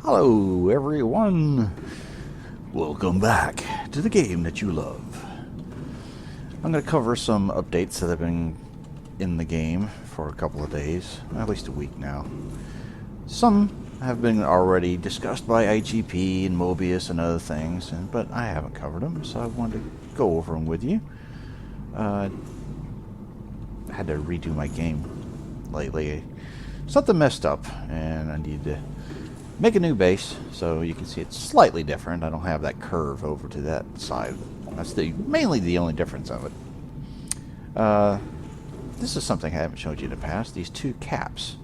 Hello everyone! Welcome back to the game that you love. I'm going to cover some updates that have been in the game for a couple of days, at least a week now. Some have been already discussed by IGP and Mobius and other things, but I haven't covered them, so I wanted to go over them with you. I had to redo my game lately. Something messed up, and I need to make a new base, so you can see it's slightly different. I don't have that curve over to that side. That's mainly the only difference of it. This is something I haven't showed you in the past. These two caps.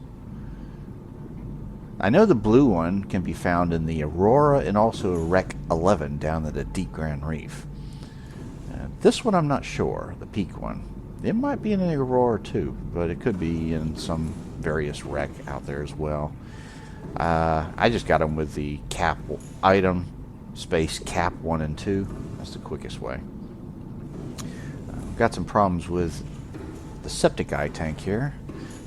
I know the blue one can be found in the Aurora and also Rec 11 down at the Deep Grand Reef. This one I'm not sure, the peak one. It might be in the Aurora too, but it could be in some various rec out there as well. I just got them with the cap item space cap 1 and 2. That's the quickest way. Got some problems with the septic eye tank here.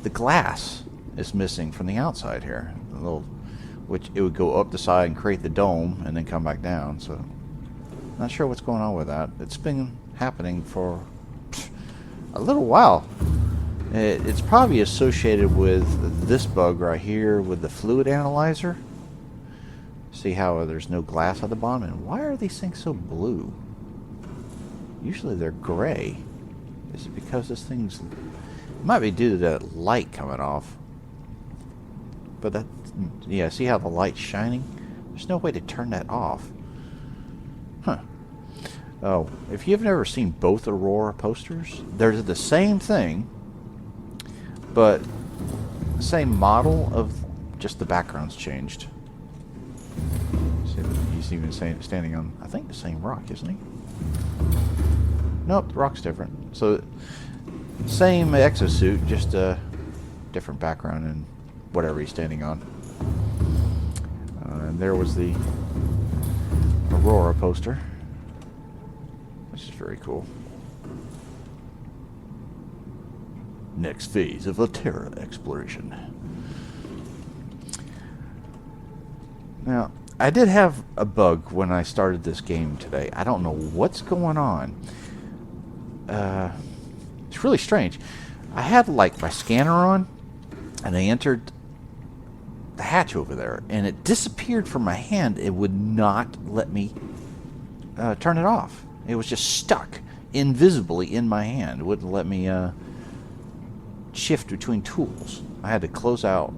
The glass is missing from the outside here, which it would go up the side and create the dome and then come back down. So not sure what's going on with that. It's been happening for a little while. It's probably associated with this bug right here with the fluid analyzer. See how there's no glass at the bottom? And why are these things so blue? Usually they're gray. Is it because this thing's... It might be due to that light coming off. But that... Yeah, see how the light's shining? There's no way to turn that off. Huh. Oh, if you've never seen both Aurora posters, they're the same thing, but same model of just the background's changed. See, he's even standing on, I think, the same rock, isn't he? Nope, the rock's different. So, same exosuit, just a different background and whatever he's standing on. And there was the Aurora poster, which is very cool. Next phase of the Terra exploration. Now, I did have a bug when I started this game today. I don't know what's going on. It's really strange. I had like my scanner on, and I entered the hatch over there, and it disappeared from my hand. It would not let me turn it off. It was just stuck invisibly in my hand. It wouldn't let me shift between tools. I had to close out.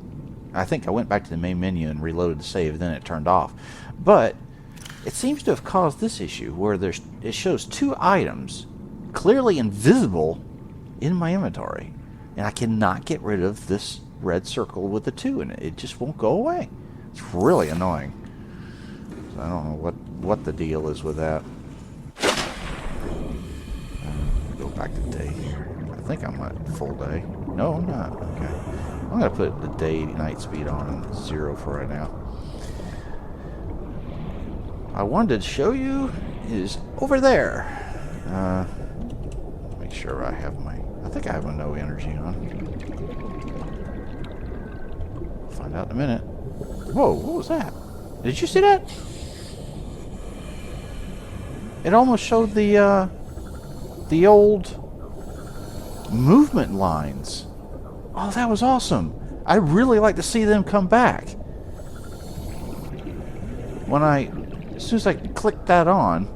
I think I went back to the main menu and reloaded the save, then it turned off. But it seems to have caused this issue where it shows two items clearly invisible in my inventory, and I cannot get rid of this red circle with the 2 in it. It just won't go away. It's really annoying. So I don't know what the deal is with that. Go back to day here. I think I'm at full day. No, I'm not. Okay. I'm going to put the day-night speed on 0 for right now. I wanted to show you is over there. Make sure I have I think I have my no energy on. Find out in a minute. Whoa, what was that? Did you see that? It almost showed the old movement lines. Oh, that was awesome. I'd really like to see them come back. As soon as I clicked that on,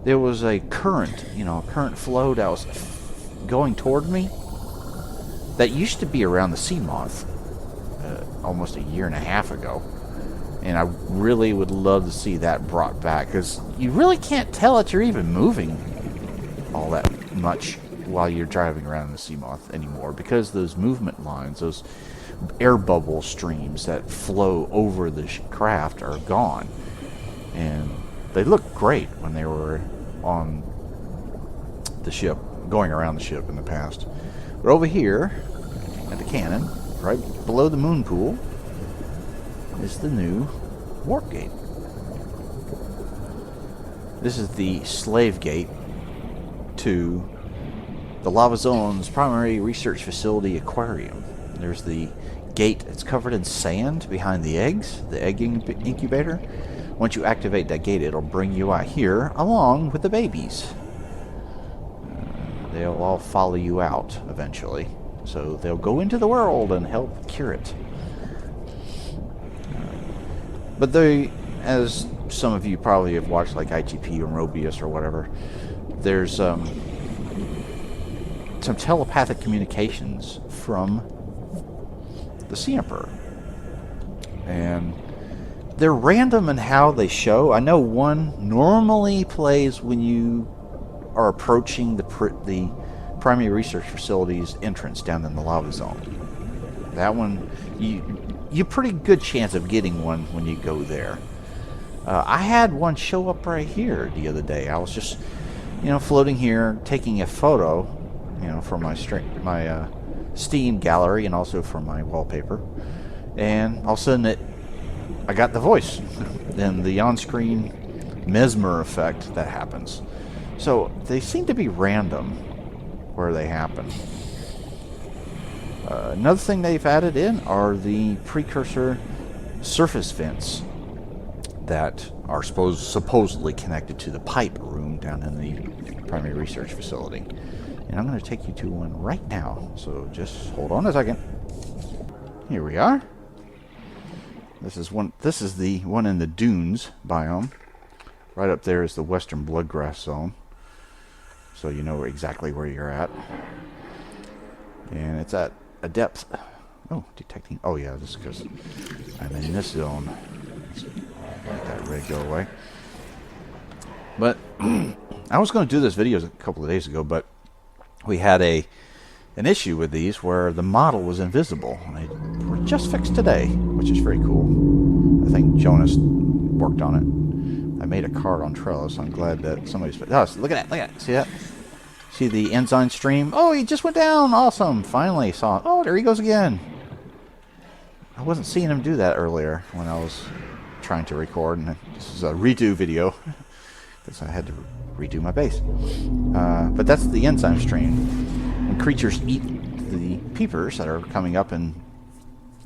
there was a current, current flow that was going toward me. That used to be around the sea moth almost a year and a half ago. And I really would love to see that brought back, because you really can't tell that you're even moving all that much while you're driving around the sea moth anymore, because those movement lines, those air bubble streams that flow over the craft are gone. And they looked great when they were on the ship, going around the ship in the past. But over here at the cannon, right below the moon pool, is the new warp gate. This is the slave gate to the Lava Zone's primary research facility aquarium. There's the gate. It's covered in sand behind the eggs, the egg incubator. Once you activate that gate, it'll bring you out here along with the babies. They'll all follow you out eventually. So they'll go into the world and help cure it. But they, as some of you probably have watched like ITP or Mobius or whatever, there's some telepathic communications from the Sea Emperor. And they're random in how they show. I know one normally plays when you are approaching the primary research facility's entrance down in the lava zone. That one, you pretty good chance of getting one when you go there. I had one show up right here the other day. I was just, floating here, taking a photo, for my Steam gallery and also for my wallpaper. And all of a sudden I got the voice and the on-screen mesmer effect that happens. So they seem to be random where they happen. Another thing they've added in are the Precursor surface vents that are supposedly connected to the pipe room down in the primary research facility. And I'm going to take you to one right now, so just hold on a second. Here we are. This is the one in the dunes biome. Right up there is the western bloodgrass zone, so you know exactly where you're at. And it's at a depth. Oh, detecting. Oh yeah, this is because I'm in this zone. Let's let that rig go away. But I was going to do this video a couple of days ago, but we had an issue with these where the model was invisible. They were just fixed today, which is very cool. I think Jonas worked on it. I made a card on Trello, so I'm glad that somebody's... Oh, look at that. See that? See the enzyme stream? Oh, he just went down. Awesome. Finally saw him. Oh, there he goes again. I wasn't seeing him do that earlier when I was trying to record. And this is a redo video because I had to redo my base. But that's the enzyme stream. When creatures eat the peepers that are coming up and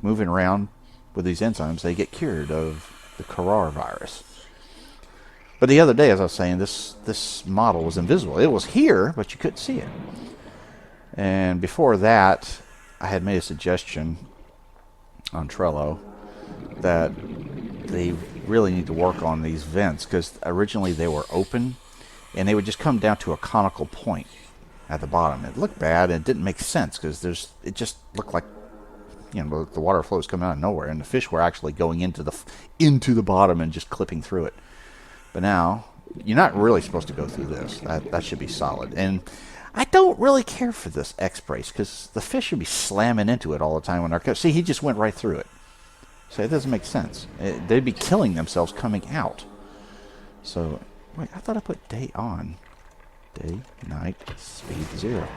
moving around with these enzymes, they get cured of the coronavirus. But the other day, as I was saying, this model was invisible. It was here, but you couldn't see it. And before that, I had made a suggestion on Trello that they really need to work on these vents, because originally they were open and they would just come down to a conical point at the bottom. It looked bad and it didn't make sense because it just looked like the water flow was coming out of nowhere, and the fish were actually going into the bottom and just clipping through it. But now you're not really supposed to go through this. That should be solid. And I don't really care for this X brace because the fish should be slamming into it all the time when they're... See, he just went right through it. So it doesn't make sense. They'd be killing themselves coming out. So, wait, I thought I put day on. Day, night, speed 0.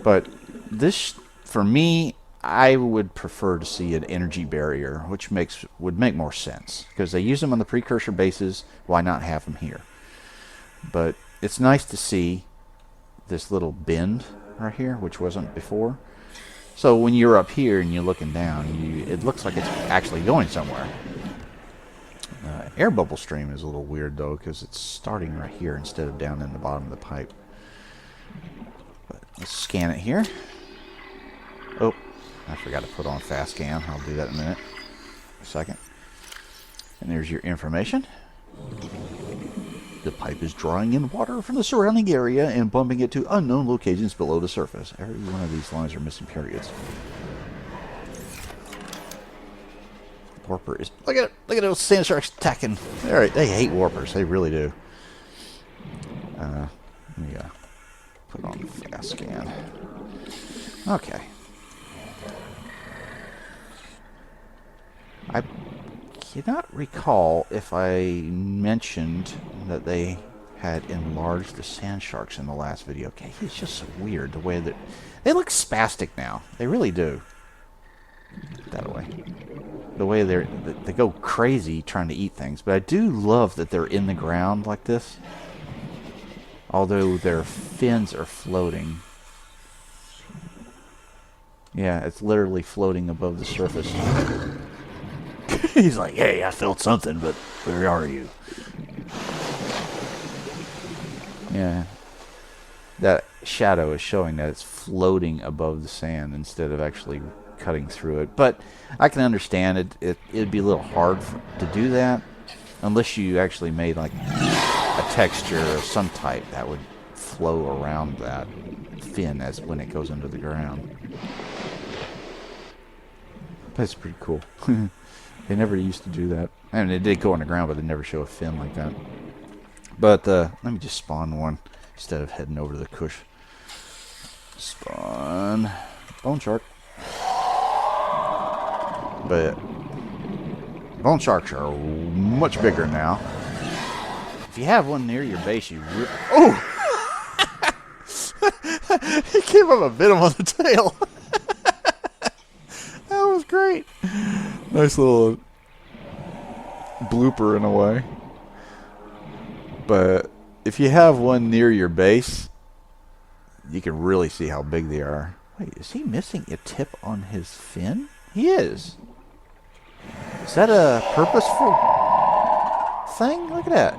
But this, for me, I would prefer to see an energy barrier, which would make more sense. Because they use them on the Precursor bases, why not have them here? But it's nice to see this little bend right here, which wasn't before. So when you're up here and you're looking down, it looks like it's actually going somewhere. Air bubble stream is a little weird though, because it's starting right here instead of down in the bottom of the pipe. But let's scan it here. Oh, I forgot to put on fast scan. I'll do that in a minute. A second. And there's your information. The pipe is drawing in water from the surrounding area and pumping it to unknown locations below the surface. Every one of these lines are missing periods. Warper is... Look at those sand sharks attacking. They hate warpers. They really do. Let me put on fast scan. Okay. I cannot recall if I mentioned that they had enlarged the sand sharks in the last video. Okay, it's just so weird the way that they look spastic now. They really do. That way, the way they go crazy trying to eat things. But I do love that they're in the ground like this, although their fins are floating. Yeah, it's literally floating above the surface. He's like, hey, I felt something, but where are you? Yeah. That shadow is showing that it's floating above the sand instead of actually cutting through it. But I can understand it'd be a little hard to do that unless you actually made like a texture of some type that would flow around that fin as when it goes into the ground. That's pretty cool. They never used to do that. I mean, they did go on the ground, but they never show a fin like that. But let me just spawn one instead of heading over to the cush. Spawn bone shark. But bone sharks are much bigger now. If you have one near your base, you rip. Oh! He came up and bit him on the tail. That was great. Nice little blooper in a way. But if you have one near your base, you can really see how big they are. Wait, is he missing a tip on his fin? He is. Is that a purposeful thing? Look at that.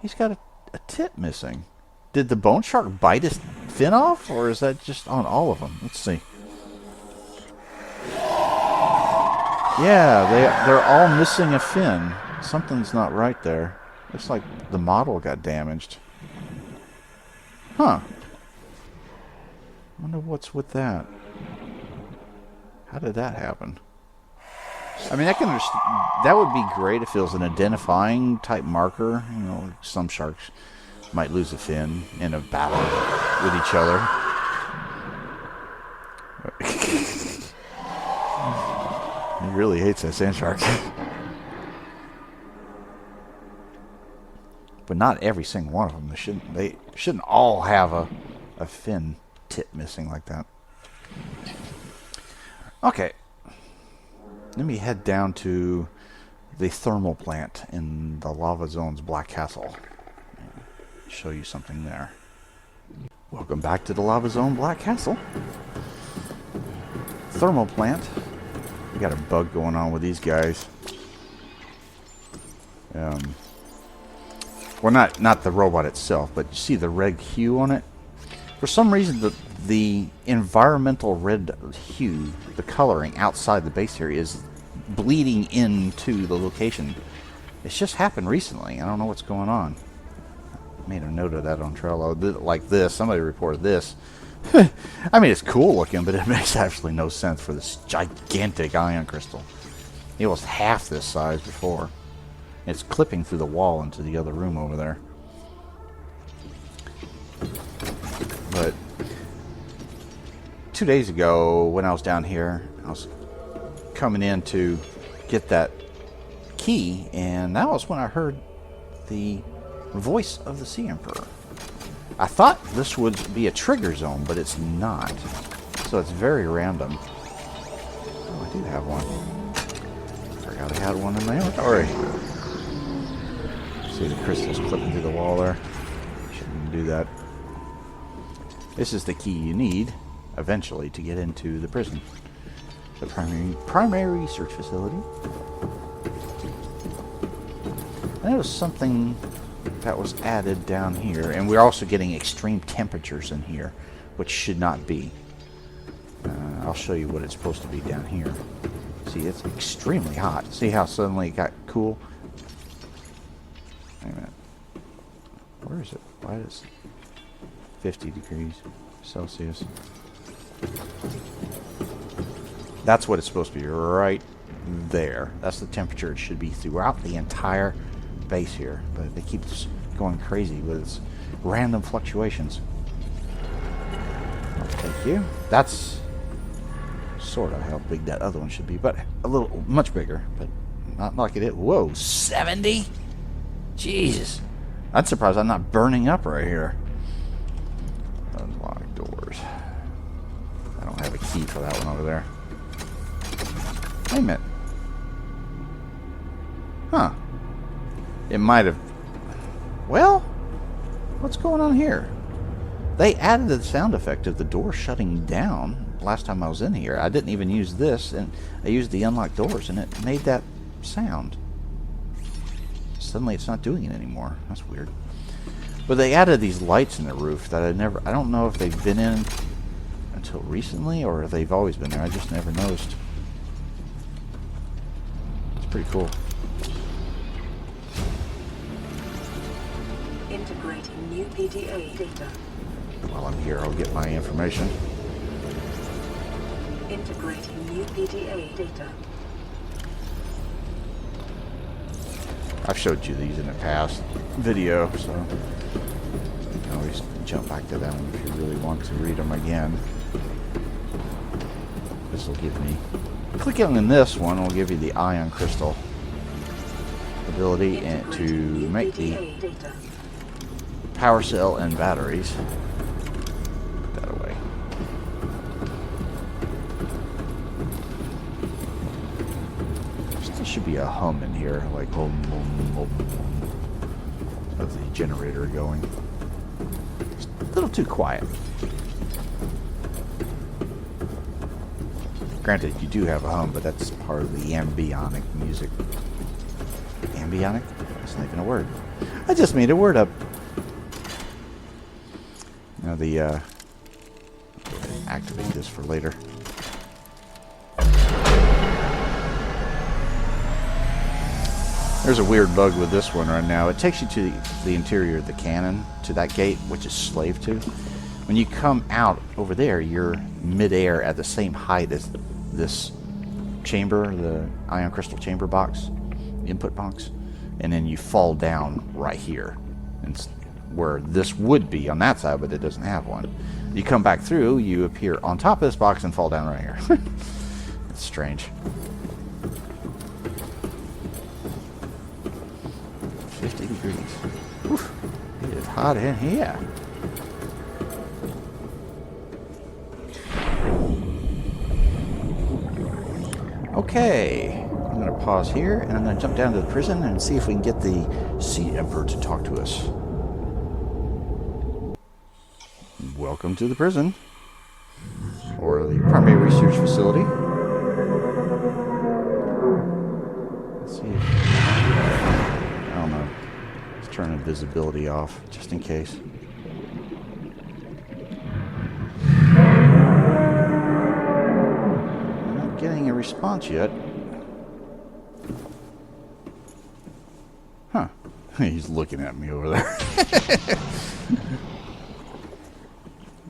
He's got a tip missing. Did the bone shark bite his fin off, or is that just on all of them? Let's see. Yeah, they're all missing a fin. Something's not right there. Looks like the model got damaged. Huh. Wonder what's with that. How did that happen? I mean, I can understand. That would be great if it was an identifying type marker. You know, some sharks might lose a fin in a battle with each other. He really hates that sand shark. But not every single one of them. They shouldn't all have a fin tip missing like that. Okay. Let me head down to the thermal plant in the Lava Zone's Black Castle. Show you something there. Welcome back to the Lava Zone Black Castle. Thermal plant. We got a bug going on with these guys. Well, not the robot itself, but you see the red hue on it? For some reason, the environmental red hue, the coloring outside the base area, is bleeding into the location. It's just happened recently. I don't know what's going on. I made a note of that on Trello. Like this, somebody reported this. I mean, it's cool looking, but it makes absolutely no sense for this gigantic ion crystal. It was half this size before. It's clipping through the wall into the other room over there. But 2 days ago, when I was down here, I was coming in to get that key, and that was when I heard the voice of the Sea Emperor. I thought this would be a trigger zone, but it's not. So it's very random. Oh, I do have one. Forgot I had one in my inventory. See the crystals clipping through the wall there? Shouldn't do that. This is the key you need, eventually, to get into the prison. The primary research facility. And there was something that was added down here. And we're also getting extreme temperatures in here, which should not be. I'll show you what it's supposed to be down here. See, it's extremely hot. See how suddenly it got cool? Wait a minute. Where is it? Why is it 50 degrees Celsius? That's what it's supposed to be, right there. That's the temperature it should be throughout the entire base here. But they keep going crazy with its random fluctuations. Thank you. That's sort of how big that other one should be, but a little, much bigger, but not like it is. Whoa, 70? Jesus. I'm surprised I'm not burning up right here. Unlock doors. I don't have a key for that one over there. Wait a minute. Huh. It might have... Well, what's going on here? They added the sound effect of the door shutting down last time I was in here. I didn't even use this, and I used the unlock doors, and it made that sound. Suddenly it's not doing it anymore. That's weird. But they added these lights in the roof that I don't know if they've been in until recently, or if they've always been there. I just never noticed. It's pretty cool. Integrating new PDA data. While I'm here, I'll get my information. Integrating new PDA data. I've showed you these in a past video, so you can always jump back to them if you really want to read them again. This will give me... Clicking on this one will give you the ion crystal ability and to make the power cell and batteries. Put that away. Still should be a hum in here, like hum, hum, hum, hum, of the generator going. It's a little too quiet. Granted, you do have a hum, but that's part of the ambionic music. Ambionic? That's not even a word. I just made a word up. Now the, activate this for later. There's a weird bug with this one right now. It takes you to the interior of the cannon, to that gate, which is slave to. When you come out over there, you're mid-air at the same height as this chamber, the ion crystal chamber box, input box, and then you fall down right here. And where this would be on that side, but it doesn't have one. You come back through, you appear on top of this box and fall down right here. It's strange. 50 degrees. Whew. It is hot in here. Okay, I'm going to pause here, and I'm going to jump down to the prison and see if we can get the Sea Emperor to talk to us. Welcome to the prison, or the primary research facility. Let's see if... I don't know. Let's turn invisibility off, just in case. Getting a response yet. Huh. He's looking at me over there.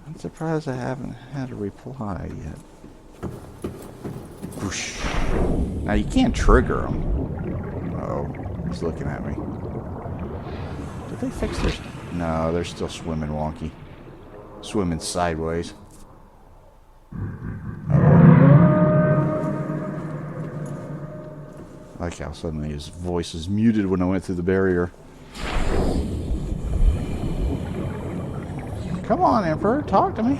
I'm surprised I haven't had a reply yet. Whoosh. Now you can't trigger him. Uh-oh. He's looking at me. Did they fix this? No, they're still swimming wonky. Swimming sideways. I like how suddenly his voice is muted when I went through the barrier. Come on, Emperor, talk to me.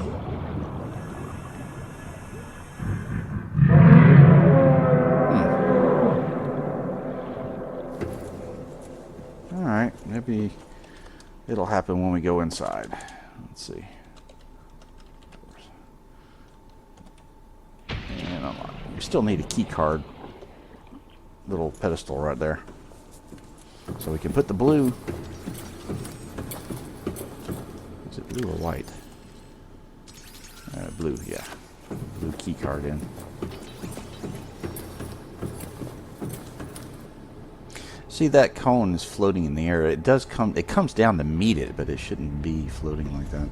Alright, maybe it'll happen when we go inside. Let's see. And unlock. We still need a key card. Little pedestal right there, so we can put the blue. Is it blue or white? Blue, yeah. Blue key card in. See, that cone is floating in the air. It does come. It comes down to meet it, but it shouldn't be floating like that.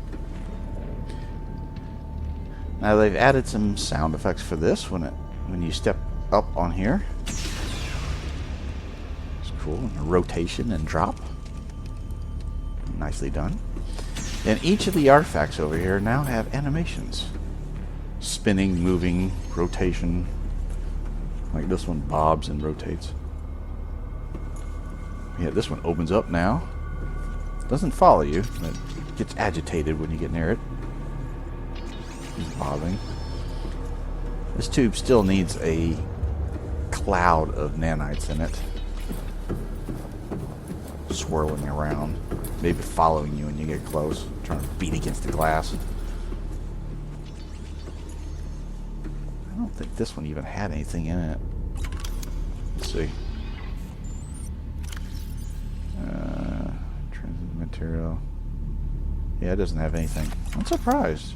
Now they've added some sound effects for this when you step up on here. Cool. And a rotation and drop. Nicely done. And each of the artifacts over here now have animations. Spinning, moving, rotation. Like this one bobs and rotates. Yeah, this one opens up now. Doesn't follow you, but gets agitated when you get near it. It's bobbing. This tube still needs a cloud of nanites in it. Swirling around, maybe following you when you get close, trying to beat against the glass. don't think this one even had anything in it. Let's see. Transit material. Yeah, it doesn't have anything. I'm surprised.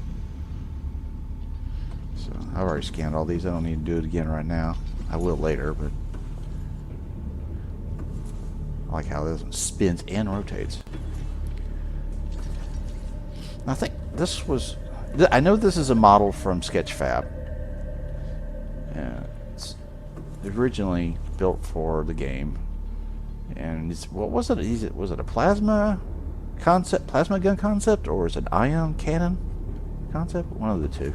So I've already scanned all these. I don't need to do it again right now. I will later, but I like how this one spins and rotates. I think this was... I know this is a model from Sketchfab. It's originally built for the game. And it's, what was it? Was it a plasma concept, plasma gun concept, or is it an ion cannon concept? One of the two.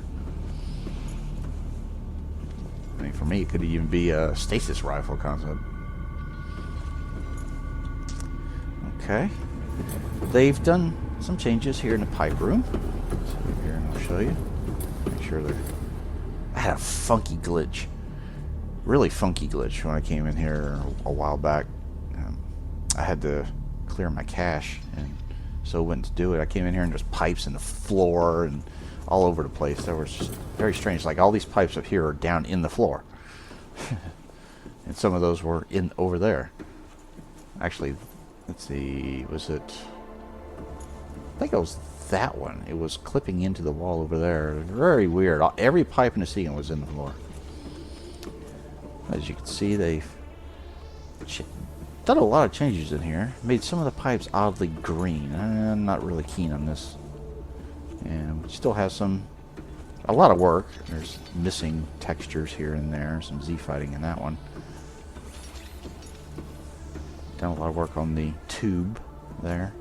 I mean, for me, it could even be a stasis rifle concept. Okay. They've done some changes here in the pipe room. So here, and I'll show you. Make sure they're... I had a funky glitch. Really funky glitch when I came in here a while back. I had to clear my cache, and so went to do it. I came in here and there's pipes in the floor and all over the place. That was just very strange. Like, all these pipes up here are down in the floor. And some of those were in over there. Actually, let's see, was it... I think it was that one. It was clipping into the wall over there. Very weird. Every pipe in the ceiling was in the floor. As you can see, they've done a lot of changes in here. Made some of the pipes oddly green. I'm not really keen on this. And still has a lot of work. There's missing textures here and there. Some Z fighting in that one. Done a lot of work on the tube there.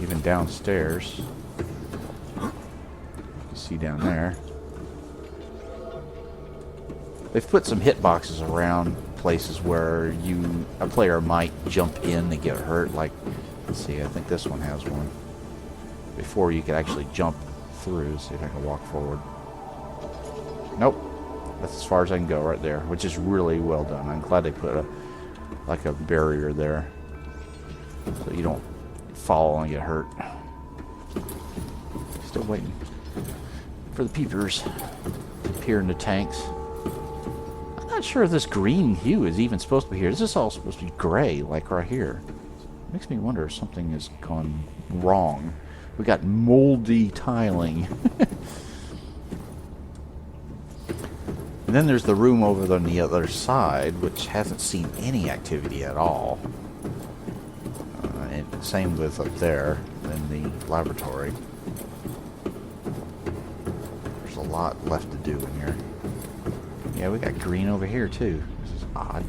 Even downstairs. You can see down there. They've put some hitboxes around places where a player might jump in and get hurt. Like, let's see, I think this one has one. Before you could actually jump through. See if I can walk forward. Nope. That's as far as I can go right there, which is really well done. I'm glad they put a barrier there, so you don't fall and get hurt. Still waiting for the peepers to appear in the tanks. I'm not sure if this green hue is even supposed to be here. This is all supposed to be gray, like right here. It makes me wonder if something has gone wrong. We got moldy tiling. And then there's the room over on the other side, which hasn't seen any activity at all. And same with up there in the laboratory. There's a lot left to do in here. Yeah, we got green over here too. This is odd.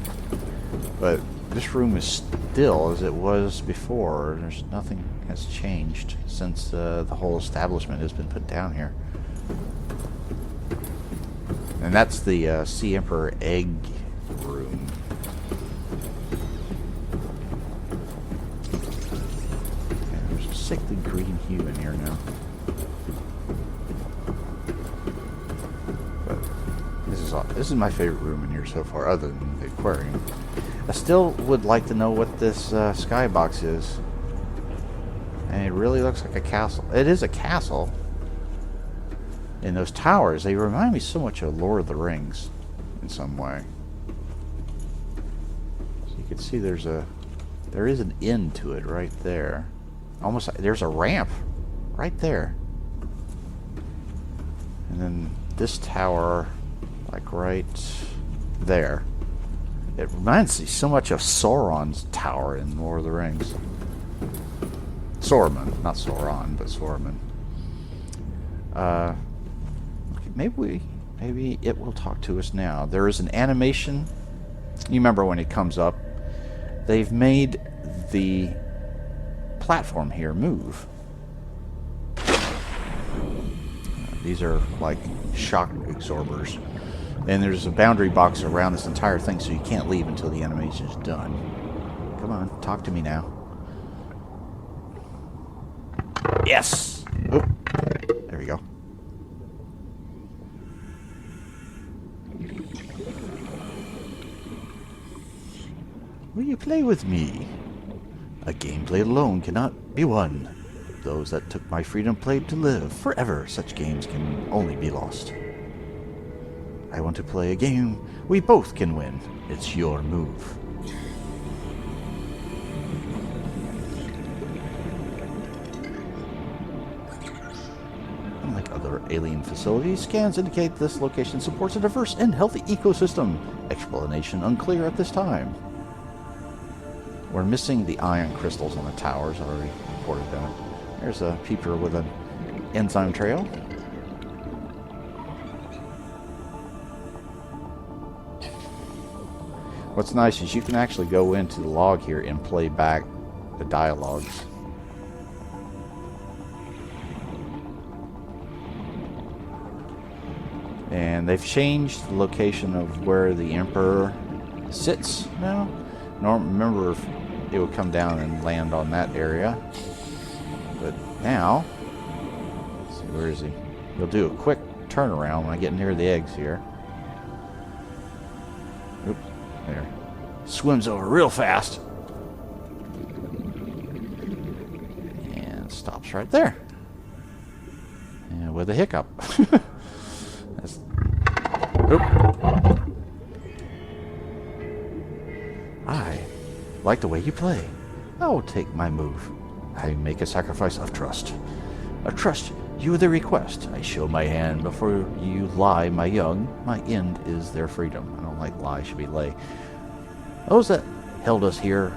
But this room is still as it was before. There's nothing has changed since the whole establishment has been put down here. And that's the Sea Emperor egg room. Okay, there's a sickly green hue in here now. But this is my favorite room in here so far, other than the aquarium. I still would like to know what this skybox is. And it really looks like a castle. It is a castle. And those towers, they remind me so much of Lord of the Rings in some way. So you can see there is an end to it right there. Almost like there's a ramp right there. And then this tower, like right there. It reminds me so much of Sauron's tower in Lord of the Rings. Saruman, not Sauron, but Saruman. Maybe it will talk to us now. There is an animation. You remember when it comes up? They've made the platform here move. These are like shock absorbers. And there's a boundary box around this entire thing, so you can't leave until the animation is done. Come on, talk to me now. Yes! Oh, there we go. Will you play with me? A game played alone cannot be won. those that took my freedom played to live. Forever, such games can only be lost. I want to play a game we both can win. It's your move. Unlike other alien facilities, scans indicate this location supports a diverse and healthy ecosystem. Explanation unclear at this time. We're missing the ion crystals on the towers. Already reported that. There's a peeper with an enzyme trail. What's nice is you can actually go into the log here and play back the dialogues. And they've changed the location of where the Emperor sits now. Remember, if it would come down and land on that area. But now, let's see, where is he? He'll do a quick turnaround when I get near the eggs here. Oops, there. Swims over real fast. And stops right there. And with a hiccup. That's, oop. I like the way you play. I will take my move. I make a sacrifice of trust. A trust you the request. I show my hand before you lie, my young. My end is their freedom. I don't like lie, should be lay. Those that held us here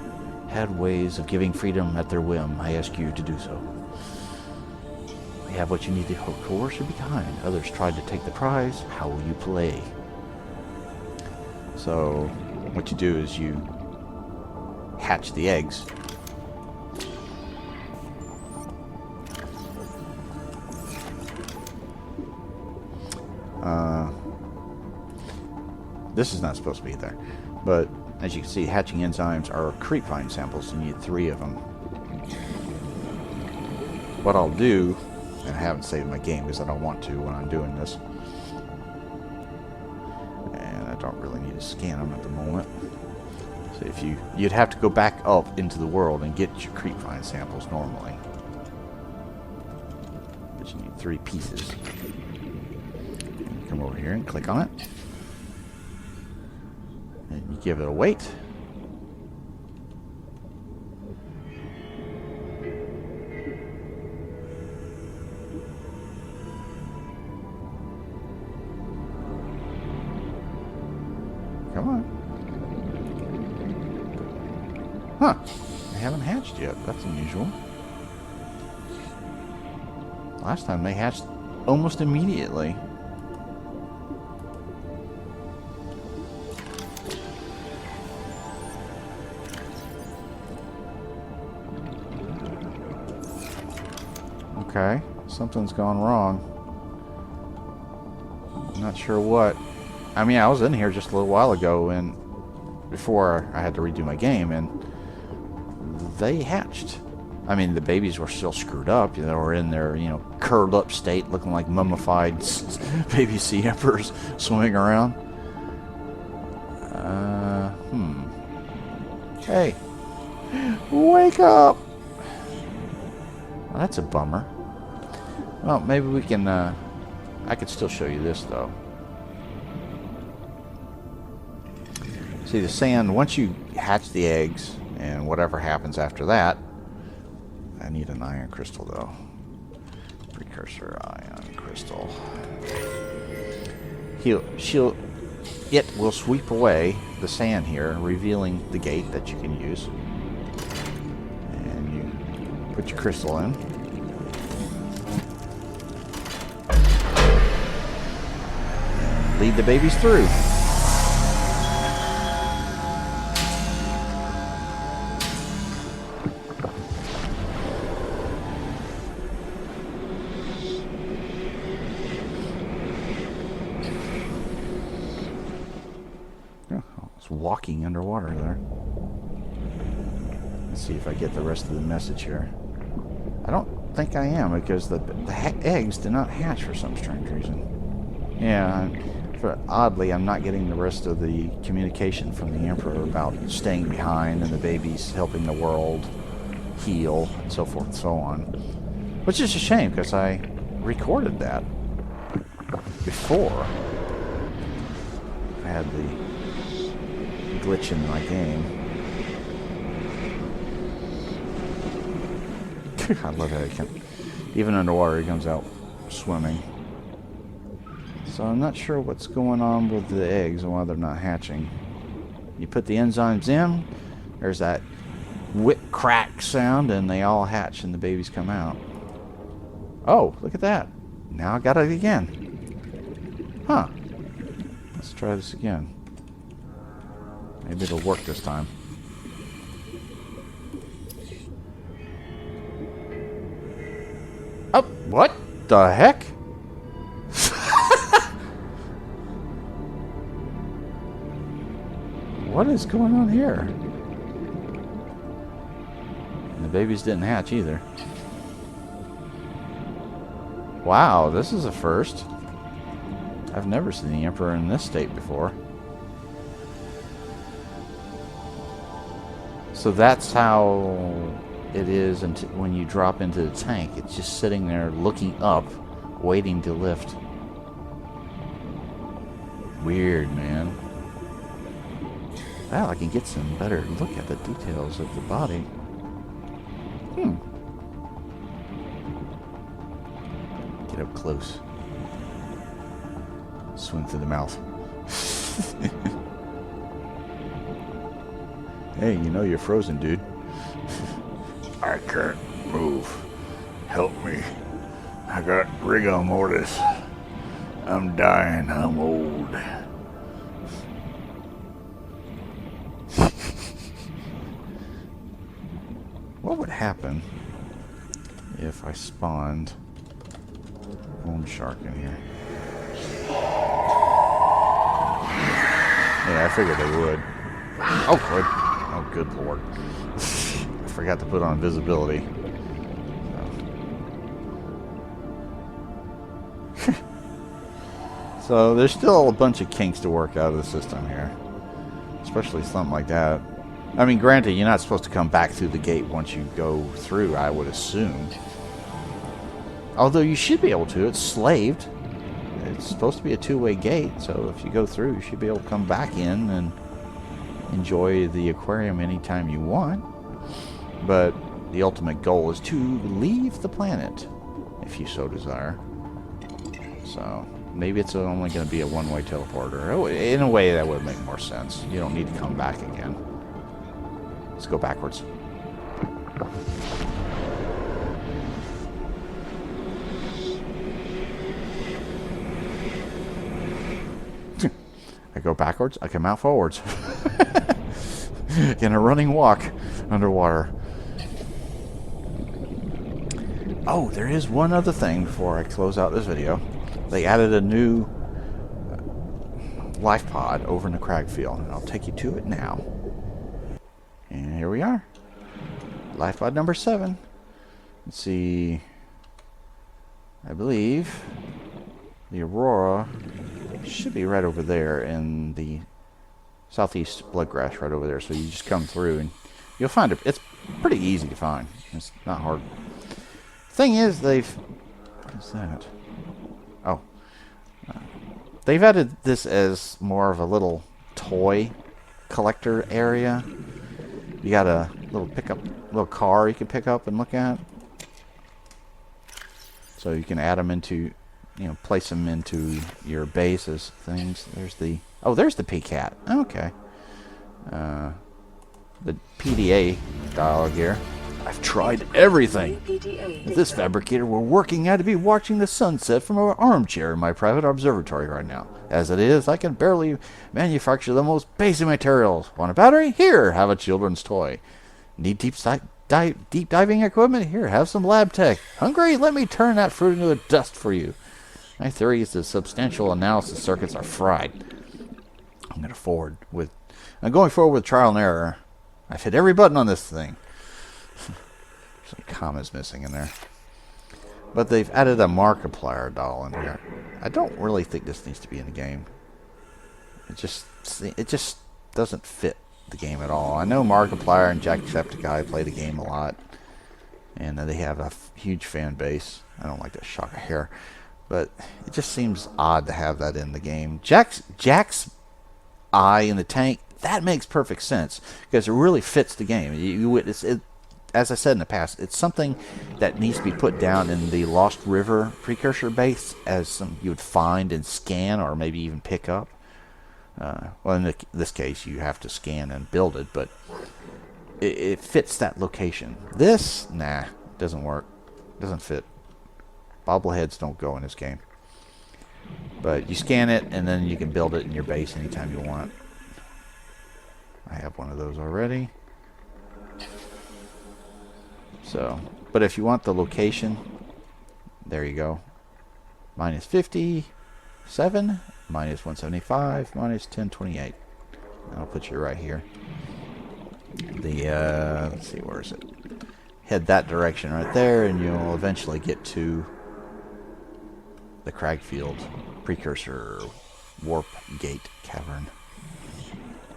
had ways of giving freedom at their whim. I ask you to do so. We have what you need to coerce or be kind. Others tried to take the prize. How will you play? So, what you do is you hatch the eggs. This is not supposed to be there, but as you can see, hatching enzymes are creepvine samples. You need 3 of them. What I'll do, and I haven't saved my game because I don't want to when I'm doing this, and I don't really need to scan them at the moment. So if you'd have to go back up into the world and get your creepvine samples normally, but you need 3 pieces. Come over here and click on it. And you give it a weight. Come on. Huh. They haven't hatched yet. That's unusual. Last time they hatched almost immediately. Okay, something's gone wrong. I'm not sure what. I mean, I was in here just a little while ago, and before I had to redo my game, and they hatched. I mean, the babies were still screwed up. They were in their, curled up state, looking like mummified baby sea emperors swimming around. Hey, wake up! Well, that's a bummer. Well, maybe we can, I could still show you this, though. See, the sand, once you hatch the eggs, and whatever happens after that, I need an iron crystal, though. Precursor ion crystal. It will sweep away the sand here, revealing the gate that you can use. And you put your crystal in. Lead the babies through. Oh, I was walking underwater there. Let's see if I get the rest of the message here. I don't think I am, because the eggs did not hatch for some strange reason. Yeah. Oddly, I'm not getting the rest of the communication from the Emperor about staying behind and the babies helping the world heal and so forth and so on. Which is a shame, because I recorded that before I had the glitch in my game. I love how he can, even underwater, he comes out swimming. So I'm not sure what's going on with the eggs and why they're not hatching. You put the enzymes in, there's that whip crack sound, and they all hatch and the babies come out. Oh, look at that. Now I got it again. Huh. Let's try this again. Maybe it'll work this time. Oh, what the heck? What is going on here? And the babies didn't hatch either. Wow, this is a first. I've never seen the Emperor in this state before. So that's how it is when you drop into the tank. It's just sitting there looking up, waiting to lift. Weird, man. Well, I can get some better look at the details of the body. Get up close. Swim through the mouth. Hey, you know you're frozen, dude. I can't move. Help me. I got rigor mortis. I'm dying. I'm old. What would happen if I spawned bone shark in here? Yeah, I figured they would. Oh, good. Oh, good lord. I forgot to put on visibility. So there's still a bunch of kinks to work out of the system here. Especially something like that. I mean, granted, you're not supposed to come back through the gate once you go through, I would assume. Although you should be able to. It's slaved. It's supposed to be a two-way gate, so if you go through, you should be able to come back in and enjoy the aquarium anytime you want. But the ultimate goal is to leave the planet, if you so desire. So maybe it's only going to be a one-way teleporter. Oh, in a way, that would make more sense. You don't need to come back again. Let's go backwards. I go backwards, I come out forwards. In a running walk underwater. Oh, there is one other thing before I close out this video. They added a new lifepod over in the cragfield, and I'll take you to it now. And here we are. Lifepod number 7. Let's see. I believe the Aurora should be right over there in the southeast bloodgrass, right over there. So you just come through and you'll find it. It's pretty easy to find. It's not hard. Thing is, what is that? Oh. They've added this as more of a little toy collector area. You got a little car you can pick up and look at. So you can add them into, place them into your base as things. There's the PCAT. Okay. The PDA dialogue here. I've tried everything. With this fabricator, we're working out to be watching the sunset from our armchair in my private observatory right now. As it is, I can barely manufacture the most basic materials. Want a battery? Here, have a children's toy. Need deep diving equipment? Here, have some lab tech. Hungry? Let me turn that fruit into a dust for you. My theory is the substantial analysis circuits are fried. I'm going forward with trial and error. I've hit every button on this thing. Some commas missing in there. But they've added a Markiplier doll in here. I don't really think this needs to be in the game. It just doesn't fit the game at all. I know Markiplier and Jacksepticeye play the game a lot. and they have a huge fan base. I don't like that shock of hair, but it just seems odd to have that in the game. Jack's eye in the tank, that makes perfect sense because it really fits the game. As I said in the past, it's something that needs to be put down in the Lost River Precursor base as some you would find and scan or maybe even pick up. Well, in this case, you have to scan and build it, but it fits that location. This, nah, doesn't work. Doesn't fit. Bobbleheads don't go in this game. But you scan it, and then you can build it in your base anytime you want. I have one of those already. So, but if you want the location, there you go. Minus 57, minus 175, minus 1028. I'll put you right here. Let's see, where is it? Head that direction right there, and you'll eventually get to the cragfield Precursor warp gate cavern.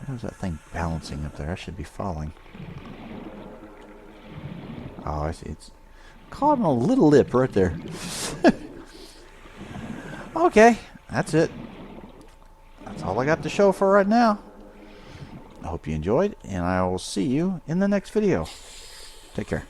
How's that thing balancing up there? I should be falling. Oh, I see. It's caught on a little lip right there. Okay, that's it. That's all I got to show for right now. I hope you enjoyed, and I will see you in the next video. Take care.